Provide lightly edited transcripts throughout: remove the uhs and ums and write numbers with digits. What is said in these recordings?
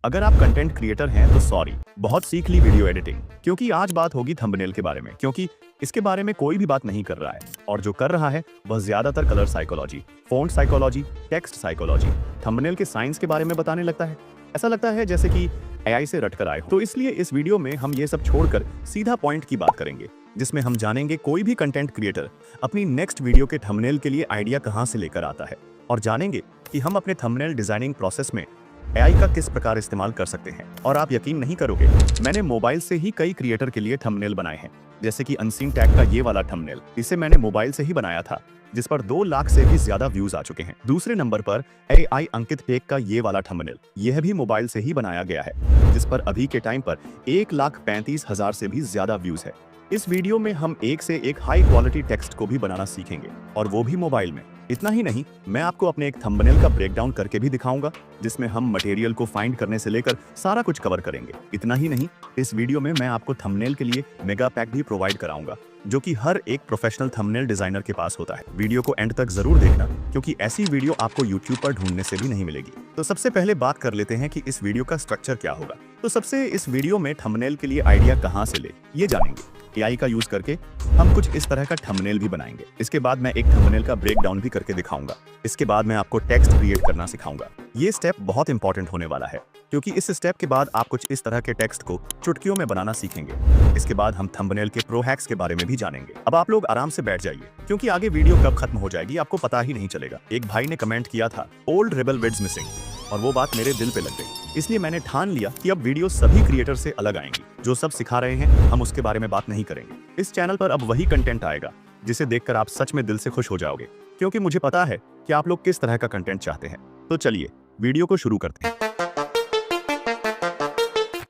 अगर आप content creator हैं तो सॉरी, बहुत सीख ली वीडियो एडिटिंग, क्योंकि आज बात होगी थंबनेल के बारे में, क्योंकि इसके बारे में कोई भी बात नहीं कर रहा है और जो कर रहा है वह ज्यादातर colour psychology, font psychology, text psychology, thumbnail के साइंस के बारे में बताने लगता है। ऐसा लगता है जैसे कि एआई से रटकर आए हो। तो इसलिए इस वीडियो में हम ये सब छोड़कर सीधा पॉइंट की बात करेंगे, जिसमें हम जानेंगे कोई भी कंटेंट क्रिएटर अपनी नेक्स्ट वीडियो के थंबनेल के लिए आइडिया कहां से लेकर आता है, और जानेंगे कि हम अपने थंबनेल डिजाइनिंग प्रोसेस में एआई का किस प्रकार इस्तेमाल कर सकते हैं। और आप यकीन नहीं करोगे, मैंने मोबाइल से ही कई क्रिएटर के लिए थंबनेल बनाए हैं, जैसे कि अनसीन टैग का ये वाला थंबनेल, इसे मैंने मोबाइल से ही बनाया था, जिस पर 2 लाख से भी ज्यादा व्यूज आ चुके हैं। दूसरे नंबर पर एआई अंकित टेक का ये वाला थंबनेल, यह भी मोबाइल से ही बनाया गया है, जिस पर अभी के टाइम पर 1,35,000 से भी ज्यादा व्यूज है। इस वीडियो में हम एक से एक हाई क्वालिटी टेक्स्ट को भी बनाना सीखेंगे, और वो भी मोबाइल में। इतना ही नहीं, मैं आपको अपने एक थंबनेल का ब्रेकडाउन करके भी दिखाऊंगा, जिसमें हम मटेरियल को फाइंड करने से लेकर सारा कुछ कवर करेंगे। इतना ही नहीं, इस वीडियो में मैं आपको थंबनेल के लिए मेगा पैक भी प्रोवाइड कराऊंगा, जो कि हर एक प्रोफेशनल थंबनेल डिजाइनर के पास होता है। वीडियो को एंड तक जरूर देखना, क्योंकि ऐसी वीडियो आपको यूट्यूब पर ढूंढने से भी नहीं मिलेगी। तो सबसे पहले बात कर लेते हैं कि इस वीडियो का स्ट्रक्चर क्या होगा। तो सबसे इस वीडियो में थंबनेल के लिए आइडिया कहां से ले, ये जानेंगे। एआई का यूज करके हम कुछ इस तरह का थंबनेल भी बनाएंगे। इसके बाद मैं एक थंबनेल का ब्रेकडाउन भी करके दिखाऊंगा। इसके बाद मैं आपको टेक्स्ट क्रिएट करना सिखाऊंगा। ये स्टेप बहुत इंपॉर्टेंट होने वाला है, क्योंकि इस स्टेप के बाद आप कुछ इस तरह के टेक्स्ट को चुटकियों में बनाना सीखेंगे। इसके बाद हम थंबनेल के प्रो हैक्स के बारे में भी जानेंगे। अब आप लोग आराम से बैठ जाइए, क्योंकि आगे वीडियो कब खत्म हो जाएगी आपको पता ही नहीं चलेगा। एक भाई ने कमेंट किया था ओल्ड रेबल विड्स मिसिंग, और वो बात मेरे दिल पे लग गई। इसलिए मैंने ठान लिया कि अब वीडियो सभी क्रिएटर से अलग आएंगी। जो सब सिखा रहे हैं हम उसके बारे में बात नहीं करेंगे। इस चैनल पर अब वही कंटेंट आएगा जिसे देखकर आप सच में दिल से खुश हो जाओगे, क्योंकि मुझे पता है कि आप लोग किस तरह का कंटेंट चाहते हैं। तो चलिए वीडियो को शुरू करते हैं।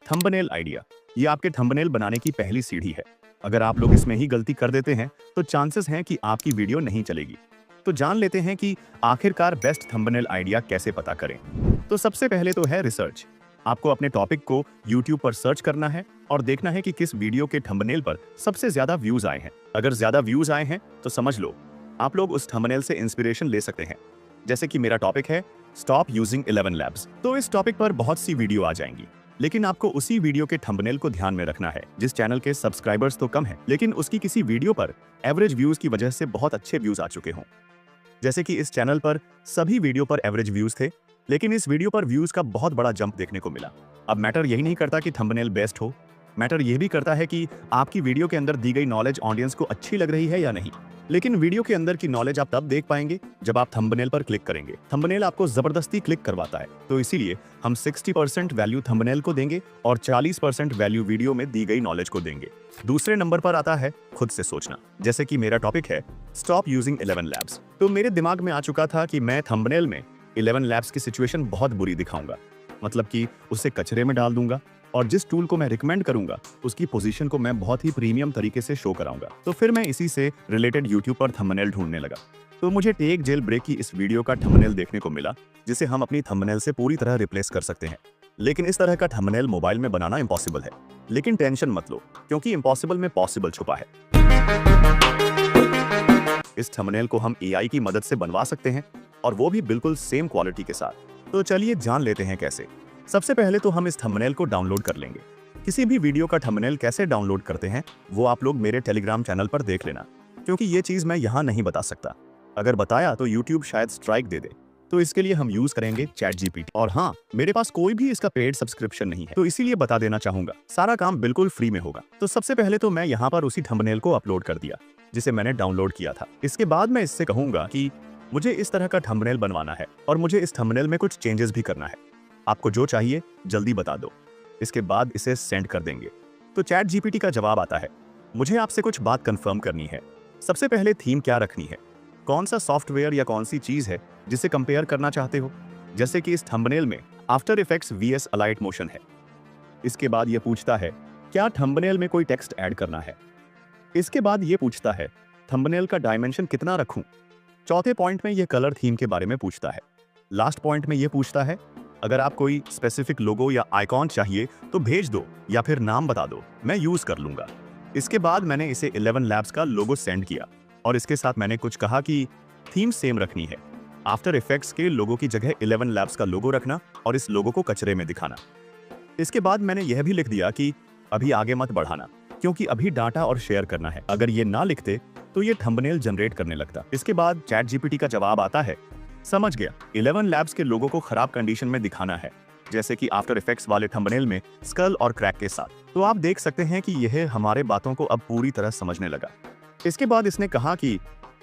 थंबनेल आइडिया, ये आपके थंबनेल बनाने की पहली सीढ़ी है। अगर आप लोग इसमें ही गलती कर देते हैं तो चांसेस हैं कि आपकी वीडियो नहीं चलेगी। तो जान लेते हैं कि आखिरकार बेस्ट थंबनेल आइडिया कैसे पता करें। तो सबसे पहले तो है रिसर्च। आपको अपने टॉपिक को YouTube पर सर्च करना है और देखना है कि किस वीडियो के थंबनेल पर सबसे ज्यादा व्यूज आए हैं। अगर ज्यादा व्यूज आए हैं तो समझ लो आप लोग उस थंबनेल से इंस्पिरेशन ले सकते हैं। जैसे कि मेरा टॉपिक है स्टॉप यूजिंग 11 लैब्स, तो इस टॉपिक पर बहुत सी वीडियो आ जाएंगी, लेकिन आपको उसी वीडियो के थंबनेल को ध्यान में रखना है। जिस चैनल के सब्सक्राइबर्स तो कम है, लेकिन उसकी किसी वीडियो पर एवरेज व्यूज की वजह से बहुत अच्छे व्यूज आ चुके हों। जैसे कि इस चैनल पर सभी वीडियो पर एवरेज व्यूज थे, लेकिन इस वीडियो पर व्यूज का बहुत बड़ा जंप देखने को मिला। अब मैटर यही नहीं करता कि थंबनेल बेस्ट हो, मैटर यह भी करता है कि आपकी वीडियो के अंदर दी गई नॉलेज ऑडियंस को अच्छी लग रही है या नहीं। लेकिन वीडियो के अंदर की नॉलेज आप तब देख पाएंगे जब आप थंबनेल पर क्लिक करेंगे। थंबनेल आपको जबरदस्ती क्लिक करवाता है, तो इसीलिए हम 60% वैल्यू थंबनेल को देंगे और 40% वैल्यू वीडियो में दी गई नॉलेज को देंगे। दूसरे नंबर पर आता है खुद से सोचना। जैसे कि मेरा टॉपिक है स्टॉप यूजिंग 11 लैब्स, तो मेरे दिमाग में आ चुका था कि मैं थंबनेल में 11 लैब्स की सिचुएशन बहुत बुरी दिखाऊंगा, मतलब कि उसे कचरे में डाल दूंगा, और जिस टूल को मैं रिकमेंड करूंगा उसकी पोजीशन को मैं बहुत ही प्रीमियम तरीके से शो कराऊंगा। तो फिर मैं इसी से रिलेटेड यूट्यूब पर थंबनेल ढूंढने लगा। तो मुझे टेक जेल ब्रेक की इस वीडियो का थंबनेल देखने को मिला, जिसे हम अपनी थंबनेल से पूरी तरह रिप्लेस कर सकते हैं। लेकिन इस तरह का थंबनेल मोबाइल में बनाना इम्पॉसिबल है, लेकिन टेंशन मत लो, क्योंकि इम्पॉसिबल में पॉसिबल छुपा है। इस थंबनेल को हम एआई की मदद से बनवा सकते हैं, और वो भी बिल्कुल सेम क्वालिटी के साथ। तो चलिए जान लेते हैं कैसे। सबसे पहले तो हम इस थंबनेल को डाउनलोड कर लेंगे। किसी भी वीडियो का थंबनेल कैसे डाउनलोड करते हैं वो आप लोग मेरे टेलीग्राम चैनल पर देख लेना, क्योंकि ये चीज मैं यहाँ नहीं बता सकता। अगर बताया तो यूट्यूब शायद स्ट्राइक दे दे, तो इसके लिए हम यूज करेंगे ChatGPT। और हाँ, मेरे पास कोई भी इसका पेड सब्सक्रिप्शन नहीं है, तो इसीलिए बता देना चाहूंगा, सारा काम बिल्कुल फ्री में होगा। तो सबसे पहले तो मैं यहाँ पर उसी थंबनेल को अपलोड कर दिया जिसे मैंने डाउनलोड किया था। इसके बाद मैं इससे कहूंगा कि मुझे इस तरह का थंबनेल बनवाना है, और मुझे इस थंबनेल में कुछ चेंजेस भी करना है। आपको जो चाहिए जल्दी बता दो। इसके बाद इसे सेंड कर देंगे। तो ChatGPT का जवाब आता है, मुझे आपसे कुछ बात कंफर्म करनी है। सबसे पहले थीम क्या रखनी है, कौन सा सॉफ्टवेयर या कौन सी चीज है जिसे कंपेयर करना चाहते हो। जैसे कि इस थंबनेल में after effects VS Alight motion है। इसके बाद यह पूछता है क्या थंबनेल में कोई टेक्स्ट ऐड करना है। इसके बाद यह पूछता है थंबनेल का डायमेंशन कितना रखूं। चौथे पॉइंट में यह कलर थीम के बारे में पूछता है। लास्ट पॉइंट में यह पूछता है अगर आप कोई स्पेसिफिक लोगो या आइकॉन चाहिए तो भेज दो, या फिर नाम बता दो, मैं यूज कर लूंगा। इसके बाद मैंने इसे 11 लैब्स का लोगो सेंड किया, और इसके साथ मैंने कुछ कहा कि थीम सेम रखनी है। आफ्टर इफेक्ट्स के लोगो की जगह 11 लैब्स का लोगो रखना और इस लोगो को कचरे में दिखाना। इसके बाद मैंने यह भी लिख दिया कि अभी आगे मत बढ़ाना, क्योंकि अभी डाटा और शेयर करना है। अगर ये ना लिखते तो ये थंबनेल जनरेट करने लगता। इसके बाद चैट जीपीटी का जवाब आता है, समझ गया, 11 लैब्स के लोगों को खराब कंडीशन में दिखाना है, जैसे कि आफ्टर इफेक्ट्स वाले थंबनेल में स्कल और क्रैक के साथ। तो आप देख सकते हैं कि यह हमारे बातों को अब पूरी तरह समझने लगा। इसके बाद इसने कहा कि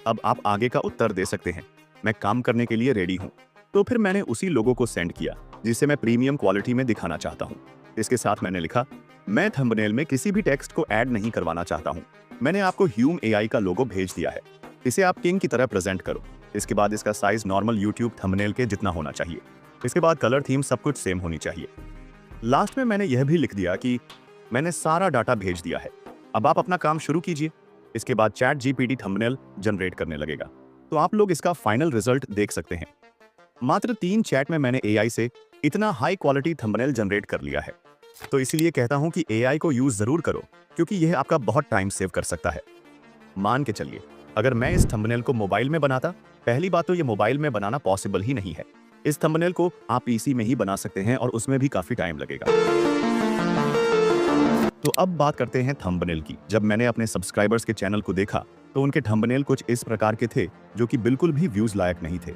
अब आप आगे का उत्तर दे सकते हैं, मैं काम करने के लिए रेडी हूँ। तो फिर मैंने उसी लोगों को सेंड किया जिसे मैं प्रीमियम क्वालिटी में दिखाना चाहता हूँ। इसके साथ मैंने लिखा, मैं थंबनेल में किसी भी टेक्स्ट को ऐड नहीं करवाना चाहता हूँ। मैंने आपको ह्यूम एआई का लोगो भेज दिया है, इसे आप किंग की तरह प्रेजेंट करो। इसके बाद इसका साइज नॉर्मल यूट्यूब थंबनेल के जितना होना चाहिए। इसके बाद कलर थीम सब कुछ सेम होनी चाहिए। लास्ट में मैंने यह भी लिख दिया कि मैंने सारा डाटा भेज दिया है, अब आप अपना काम शुरू कीजिए। इसके बाद चैट जीपीटी थंबनेल जनरेट करने लगेगा। तो आप लोग इसका फाइनल रिजल्ट देख सकते हैं। मात्र 3 चैट में मैंने एआई से इतना हाई क्वालिटी थंबनेल जनरेट कर लिया है। तो इसलिए कहता हूं कि एआई को यूज जरूर करो, क्योंकि यह आपका बहुत टाइम सेव कर सकता है। मान के चलिए, अगर मैं इस थंबनेल को मोबाइल में बनाता, पहली बात तो ये मोबाइल में बनाना पॉसिबल ही नहीं है। इस थंबनेल को आप पीसी में ही बना सकते हैं और उसमें भी काफी टाइम लगेगा। तो अब बात करते हैं थंबनेल की। जब मैंने अपने सब्सक्राइबर्स के चैनल को देखा तो उनके थंबनेल कुछ इस प्रकार के थे जो कि बिल्कुल भी व्यूज लायक नहीं थे।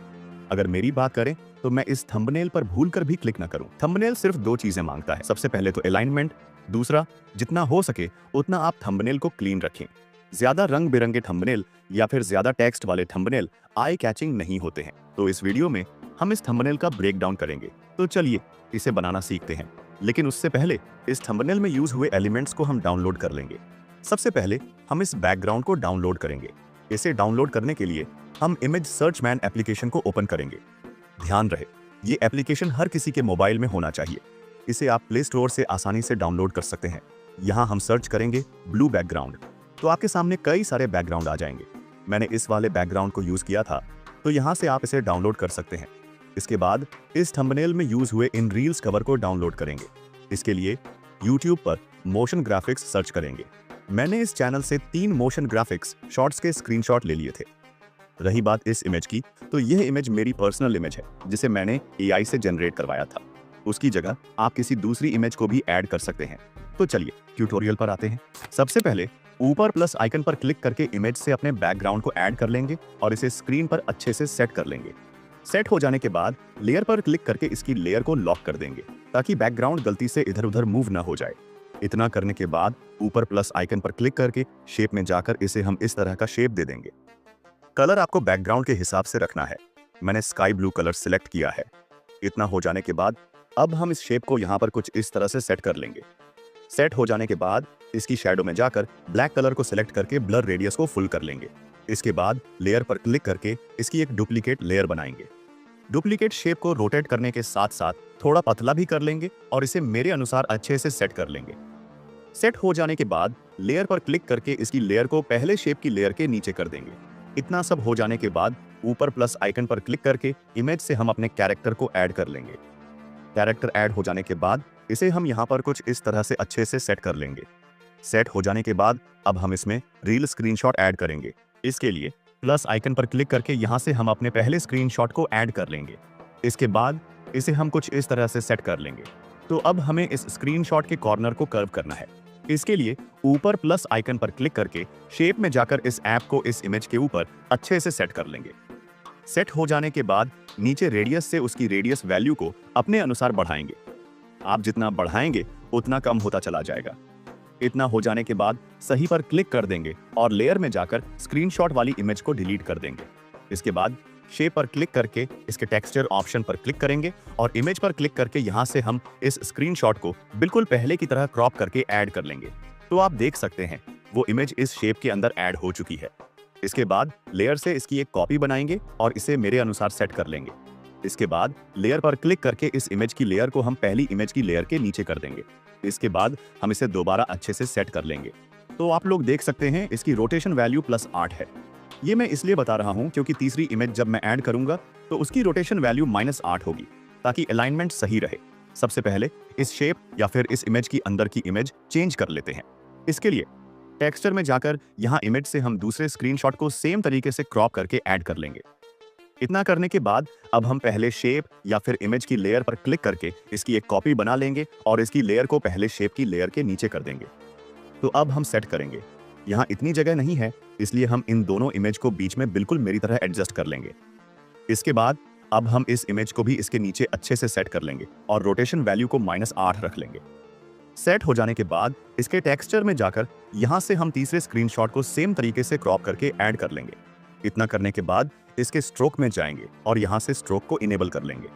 अगर मेरी बात करें तो मैं इस थंबनेल पर भूलकर भी क्लिक ना करूं। थंबनेल सिर्फ 2 चीजें मांगता है, सबसे पहले तो अलाइनमेंट, दूसरा जितना हो सके उतना आप थंबनेल को क्लीन रखें। ज्यादा रंग बिरंगे थंबनेल या फिर ज्यादा टेक्स्ट वाले थंबनेल आई कैचिंग नहीं होते हैं। तो इस वीडियो में हम इस थंबनेल का ब्रेक डाउन करेंगे। तो चलिए इसे बनाना सीखते हैं। लेकिन उससे पहले इस थंबनेल में यूज हुए एलिमेंट्स को हम डाउनलोड कर लेंगे। सबसे पहले हम इस बैकग्राउंड को डाउनलोड करेंगे। इसे डाउनलोड करने के लिए हम इमेज सर्च मैन एप्लीकेशन को ओपन करेंगे। ध्यान रहे, ये एप्लीकेशन हर किसी के मोबाइल में होना चाहिए। इसे आप प्ले स्टोर से आसानी से डाउनलोड कर सकते हैं। यहाँ हम सर्च करेंगे ब्लू बैकग्राउंड, तो आपके सामने कई सारे बैकग्राउंड आ जाएंगे। मैंने इस वाले बैकग्राउंड को यूज किया था, तो यहाँ से आप इसे डाउनलोड कर सकते हैं। इसके बाद इस थंबनेल में यूज हुए इन रील्स कवर को डाउनलोड करेंगे। इसके लिए YouTube पर मोशन ग्राफिक्स सर्च करेंगे। मैंने इस चैनल से 3 मोशन ग्राफिक्स शॉर्ट्स के स्क्रीनशॉट ले लिए थे। रही बात इस इमेज की, तो यह इमेज मेरी पर्सनल इमेज है जिसे मैंने एआई से जनरेट करवाया था। उसकी जगह आप किसी दूसरी इमेज को भी ऐड कर सकते हैं। तो चलिए ट्यूटोरियल पर आते हैं। सबसे पहले ऊपर प्लस आइकन पर क्लिक करके इमेज से अपने बैकग्राउंड को ऐड कर लेंगे और इसे स्क्रीन पर अच्छे से सेट कर लेंगे। सेट हो जाने के बाद लेयर पर क्लिक करके इसकी लेयर को लॉक कर देंगे ताकि बैकग्राउंड गलती से इधर उधर मूव ना हो जाए। इतना करने के बाद ऊपर प्लस आइकन पर क्लिक करके शेप में जाकर इसे हम इस तरह का शेप दे देंगे। कलर आपको बैकग्राउंड के हिसाब से रखना है। मैंने स्काई ब्लू कलर सिलेक्ट किया है। इतना हो जाने के बाद अब हम इस शेप को यहाँ पर कुछ इस तरह से सेट कर लेंगे। सेट हो जाने के बाद इसकी शैडो में जाकर ब्लैक कलर को सिलेक्ट करके ब्लर रेडियस को फुल कर लेंगे। इसके बाद लेयर पर क्लिक करके इसकी एक डुप्लीकेट लेयर बनाएंगे। डुप्लीकेट शेप को रोटेट करने के साथ साथ थोड़ा पतला भी कर लेंगे और इसे मेरे अनुसार अच्छे से सेट कर लेंगे। सेट हो जाने के बाद लेयर पर क्लिक करके इसकी लेयर को पहले शेप की लेयर के नीचे कर देंगे। इतना सब हो जाने के बाद ऊपर प्लस आइकन पर क्लिक करके इमेज से हम अपने कैरेक्टर को ऐड कर लेंगे। कैरेक्टर ऐड हो जाने के बाद इसे हम यहाँ पर कुछ इस तरह से अच्छे से सेट कर लेंगे। सेट हो जाने के बाद अब हम इसमें रील स्क्रीनशॉट ऐड करेंगे। इसके लिए प्लस आइकन पर क्लिक करके यहाँ से हम अपने पहले स्क्रीनशॉट को ऐड कर लेंगे। इसके बाद इसे हम कुछ इस तरह से सेट कर लेंगे। तो अब हमें इस स्क्रीनशॉट के कॉर्नर को कर्व करना है। इसके लिए ऊपर प्लस आइकन पर क्लिक करके शेप में जाकर इस ऐप को इस इमेज के ऊपर अच्छे से सेट कर लेंगे। सेट हो जाने के बाद नीचे रेडियस से उसकी रेडियस वैल्यू को अपने अनुसार बढ़ाएंगे। आप जितना बढ़ाएंगे उतना कम होता चला जाएगा। इतना हो जाने के बाद सही पर क्लिक कर देंगे और लेयर में जाकर स्क्रीनशॉट वाली इमेज को डिलीट कर देंगे। इसके बाद शेप पर क्लिक करके इसके टेक्सचर ऑप्शन पर क्लिक करेंगे और इमेज पर क्लिक करके यहाँ से हम इस स्क्रीनशॉट को बिल्कुल पहले की तरह क्रॉप करके ऐड कर लेंगे। तो आप देख सकते हैं वो इमेज इस शेप के अंदर ऐड हो चुकी है। इसके बाद लेयर से इसकी एक कॉपी बनाएंगे और इसे मेरे अनुसार सेट कर लेंगे। इसके बाद लेयर पर क्लिक करके इस इमेज की लेयर को हम पहली इमेज की लेयर के नीचे कर देंगे। इसके बाद हम इसे दोबारा अच्छे से सेट कर लेंगे। तो आप लोग देख सकते हैं इसकी रोटेशन वैल्यू +8 है। ये मैं इसलिए बता रहा हूं क्योंकि तीसरी इमेज जब मैं ऐड करूंगा तो उसकी रोटेशन वैल्यू -8 होगी ताकि अलाइनमेंट सही रहे। सबसे पहले इस शेप या फिर इस इमेज की अंदर की इमेज चेंज कर लेते हैं। इसके लिए टेक्सचर में जाकर यहाँ इमेज से हम दूसरे स्क्रीनशॉट को सेम तरीके से क्रॉप करके ऐड कर लेंगे। इतना करने के बाद अब हम पहले शेप या फिर इमेज की लेयर पर क्लिक करके इसकी एक कॉपी बना लेंगे और इसकी लेयर को पहले शेप की लेयर के नीचे कर देंगे। तो अब हम सेट करेंगे। यहाँ इतनी जगह नहीं है, इसलिए हम इन दोनों इमेज को बीच में बिल्कुल मेरी तरह एडजस्ट कर लेंगे। इसके बाद अब हम इस इमेज को भी इसके नीचे अच्छे से सेट कर लेंगे और रोटेशन वैल्यू को -8 रख लेंगे। सेट हो जाने के बाद इसके टेक्सचर में जाकर यहाँ से हम तीसरे स्क्रीनशॉट को सेम तरीके से क्रॉप करके ऐड कर लेंगे। इतना करने के बाद इसके स्ट्रोक में जाएंगे और यहाँ से स्ट्रोक को इनेबल कर लेंगे।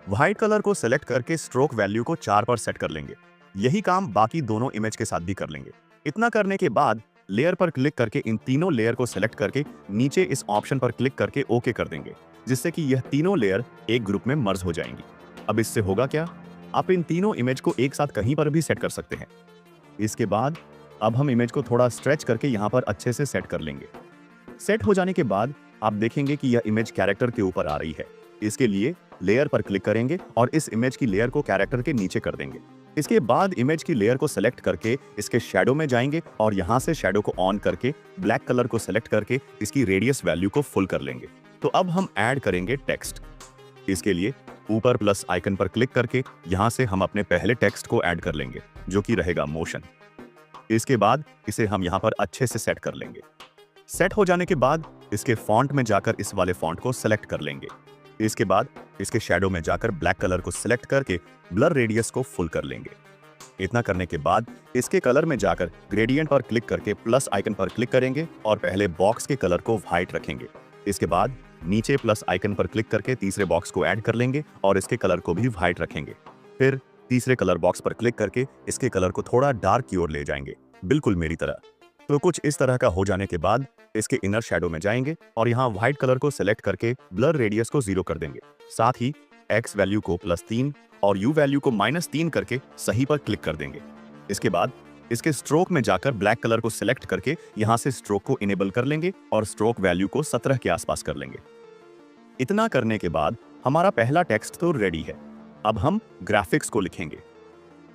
व्हाइट कलर को सेलेक्ट करके स्ट्रोक वैल्यू को 4 पर सेट कर लेंगे। यही काम बाकी दोनों इमेज के साथ भी कर लेंगे। इतना करने के बाद लेयर पर क्लिक करके इन तीनों लेयर को सेलेक्ट करके नीचे इस ऑप्शन पर क्लिक करके ओके कर देंगे, जिससे कि यह तीनों लेयर एक ग्रुप में मर्ज हो जाएंगी। अब इससे होगा क्या, आप इन तीनों इमेज को एक साथ कहीं पर भी सेट कर सकते हैं। इसके बाद अब हम इमेज को थोड़ा स्ट्रेच करके यहाँ पर अच्छे से सेट कर लेंगे। सेट हो जाने के बाद आप देखेंगे कि यह इमेज कैरेक्टर के ऊपर आ रही है। इसके लिए लेयर पर क्लिक करेंगे और इस इमेज की लेयर को कैरेक्टर के नीचे कर देंगे। इसके बाद इमेज की लेयर को सेलेक्ट करके इसके शैडो में जाएंगे और यहाँ से शैडो को ऑन करके ब्लैक कलर को सेलेक्ट करके इसकी रेडियस वैल्यू को फुल कर लेंगे। तो अब हम ऐड करेंगे टेक्स्ट। इसके लिए ऊपर प्लस आइकन पर क्लिक करके यहाँ से हम अपने पहले टेक्स्ट को ऐड कर लेंगे, जो कि रहेगा मोशन। इसके बाद इसे हम यहाँ पर अच्छे से सेट कर लेंगे। सेट हो जाने के बाद इसके फॉन्ट में जाकर इस वाले फॉन्ट को सेलेक्ट कर लेंगे। इसके बाद इसके शैडो में जाकर ब्लैक कलर को सिलेक्ट करके ब्लर रेडियस को फुल कर लेंगे। इतना करने के बाद इसके कलर में जाकर ग्रेडियंट पर क्लिक करके प्लस आइकन पर क्लिक करेंगे और पहले बॉक्स के कलर को व्हाइट रखेंगे। इसके बाद नीचे प्लस आइकन पर क्लिक करके तीसरे बॉक्स को ऐड कर लेंगे और इसके कलर को भी व्हाइट रखेंगे। फिर तीसरे कलर बॉक्स पर क्लिक करके इसके कलर को थोड़ा डार्क की ओर ले जाएंगे, बिल्कुल मेरी तरह। तो कुछ इस तरह का हो जाने के बाद इसके इनर शैडो में जाएंगे और यहाँ व्हाइट कलर को सेलेक्ट करके ब्लर रेडियस को 0 कर देंगे। साथ ही एक्स वैल्यू को +3 और यू वैल्यू को -3 करके सही पर क्लिक कर देंगे। इसके बाद इसके स्ट्रोक में जाकर ब्लैक कलर को सिलेक्ट करके यहाँ से स्ट्रोक को इनेबल कर लेंगे और स्ट्रोक वैल्यू को 17 के आसपास कर लेंगे। इतना करने के बाद हमारा पहला टेक्स्ट तो रेडी है। अब हम ग्राफिक्स को लिखेंगे।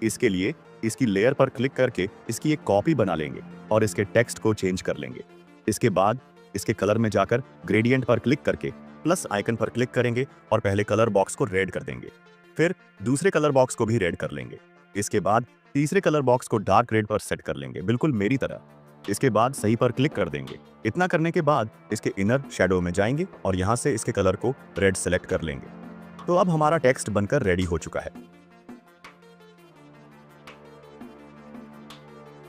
इसके लिए इसकी लेयर पर क्लिक करके इसकी एक कॉपी बना लेंगे और इसके टेक्स्ट को चेंज कर लेंगे। इसके बाद इसके कलर में जाकर ग्रेडियंट पर क्लिक करके प्लस आइकन पर क्लिक करेंगे और पहले कलर बॉक्स को रेड कर देंगे। फिर दूसरे कलर बॉक्स को भी रेड कर लेंगे। इसके बाद तीसरे कलर बॉक्स को डार्क रेड पर सेट कर लेंगे, बिल्कुल मेरी तरह। इसके बाद सही पर क्लिक कर देंगे। इतना करने के बाद इसके इनर शैडो में जाएंगे और यहाँ से इसके कलर को रेड सेलेक्ट कर लेंगे। तो अब हमारा टेक्स्ट बनकर रेडी हो चुका है।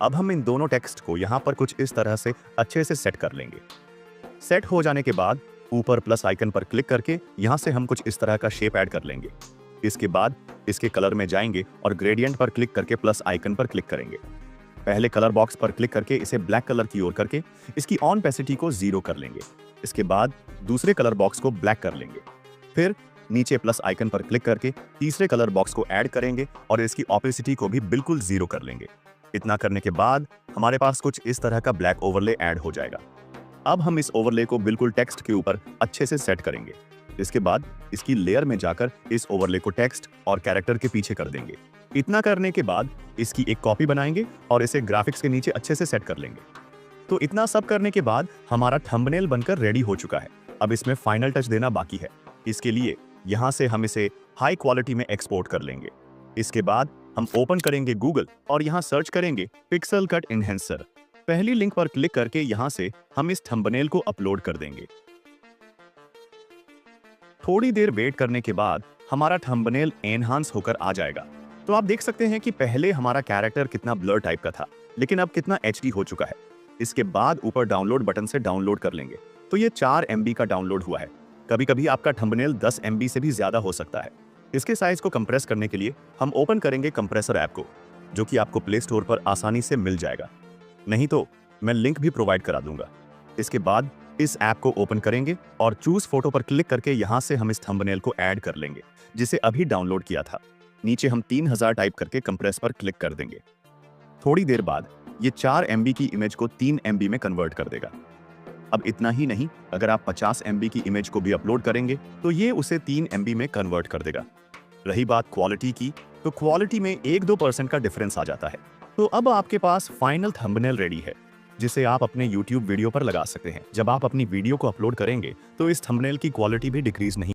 अब हम इन दोनों टेक्स्ट को यहाँ पर कुछ इस तरह से अच्छे से सेट कर लेंगे। सेट हो जाने के बाद ऊपर प्लस आइकन पर क्लिक करके यहाँ से हम कुछ इस तरह का शेप ऐड कर लेंगे। इसके बाद इसके कलर में जाएंगे और ग्रेडियंट पर क्लिक करके प्लस आइकन पर क्लिक करेंगे। पहले कलर बॉक्स पर क्लिक करके इसे ब्लैक कलर की ओर करके इसकी ऑन ओपेसिटी को 0 कर लेंगे। इसके बाद दूसरे कलर बॉक्स को ब्लैक कर लेंगे। फिर नीचे प्लस आइकन पर क्लिक करके तीसरे कलर बॉक्स को ऐड करेंगे और इसकी ओपेसिटी को भी बिल्कुल 0 कर लेंगे। इतना करने के बाद हमारे पास कुछ इस तरह का ब्लैक ओवरले ऐड हो जाएगा। अब हम इस ओवरले को बिल्कुल टेक्स्ट के ऊपर अच्छे से सेट करेंगे। इसके बाद इसकी लेयर में जाकर इस ओवरले को टेक्स्ट और कैरेक्टर के पीछे कर देंगे। इतना करने के बाद इसकी एक कॉपी बनाएंगे और इसे ग्राफिक्स के नीचे अच्छे से सेट कर लेंगे। तो इतना सब करने के बाद हमारा थंबनेल बनकर रेडी हो चुका है। अब इसमें फाइनल टच देना बाकी है। इसके लिए यहाँ से हम इसे हाई क्वालिटी में एक्सपोर्ट कर लेंगे। इसके बाद हम ओपन करेंगे गूगल और यहाँ सर्च करेंगे पिक्सल कट एनहेंसर। पहली लिंक पर क्लिक करके यहाँ से हम इस थंबनेल को अपलोड कर देंगे। थोड़ी देर वेट करने के बाद हमारा थंबनेल एनहांस होकर आ जाएगा। तो आप देख सकते हैं कि पहले हमारा कैरेक्टर कितना ब्लर टाइप का था, लेकिन अब कितना HD हो चुका है। इसके बाद ऊपर डाउनलोड बटन से डाउनलोड कर लेंगे। तो ये 4 MB का डाउनलोड हुआ है। कभी कभी आपका थंबनेल 10 MB से भी ज्यादा हो सकता है। इसके साइज को कंप्रेस करने के लिए हम ओपन करेंगे कंप्रेसर ऐप को, जो कि आपको प्ले स्टोर पर आसानी से मिल जाएगा। नहीं तो मैं लिंक भी प्रोवाइड करा दूंगा। इसके बाद इस ऐप को ओपन करेंगे और चूज फोटो पर क्लिक करके यहाँ से हम इस थंबनेल को ऐड कर लेंगे, जिसे अभी डाउनलोड किया था। नीचे हम 3000 टाइप करके कंप्रेस पर क्लिक कर देंगे। थोड़ी देर बाद ये 4 MB की इमेज को 3 MB में कन्वर्ट कर देगा। अब इतना ही नहीं, अगर आप 50 MB की इमेज को भी अपलोड करेंगे तो ये उसे 3 MB में कन्वर्ट कर देगा। रही बात क्वालिटी की, तो क्वालिटी में 1-2% का डिफरेंस आ जाता है। तो अब आपके पास फाइनल थंबनेल रेडी है। जिसे आप अपने YouTube वीडियो पर लगा सकते हैं। जब आप अपनी वीडियो को अपलोड करेंगे तो इस थंबनेल की क्वालिटी भी डिक्रीज नहीं